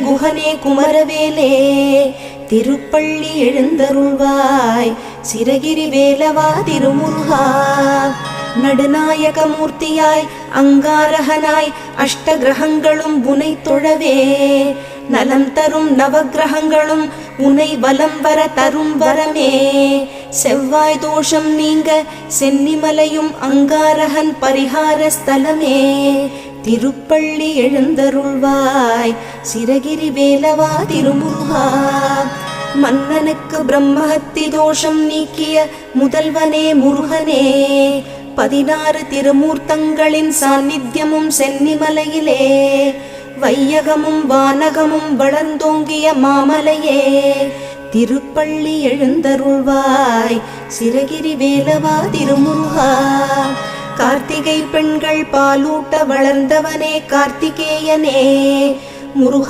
குஹனே குமரவேலே திருப்பள்ளி எழுந்தருள்வாய் சிரகிரி வேலவா திருமுருகா. நடுநாயக மூர்த்தியாய் அங்காரகனாய் அஷ்ட கிரகங்களும் உனை தொழவே நலம் தரும் நவகிரகங்களும் உனை வலம் வர தரும் வரமே. செவ்வாய் தோஷம் நீங்க சென்னிமலையும் அங்காரகன் பரிகார ஸ்தலமே திருப்பள்ளி எழுந்தருள்வாய் சிரகிரி வேலவா திருமுருகா. மன்னனுக்கு பிரம்மஹத்தி தோஷம் நீக்கிய முதல்வனே முருகனே 16 திருமூர்த்தங்களின் சாநித்தியமும் சென்னிமலையிலே வையகமும் வானகமும் வளர்ந்தோங்கிய மாமலையே திருப்பள்ளி எழுந்தருள்வாய் சிரகிரி வேலவா திருமுருகா. கார்த்திகை பெண்கள் பாலூட்ட வளர்ந்தவனே கார்த்திகேயனே முருகா.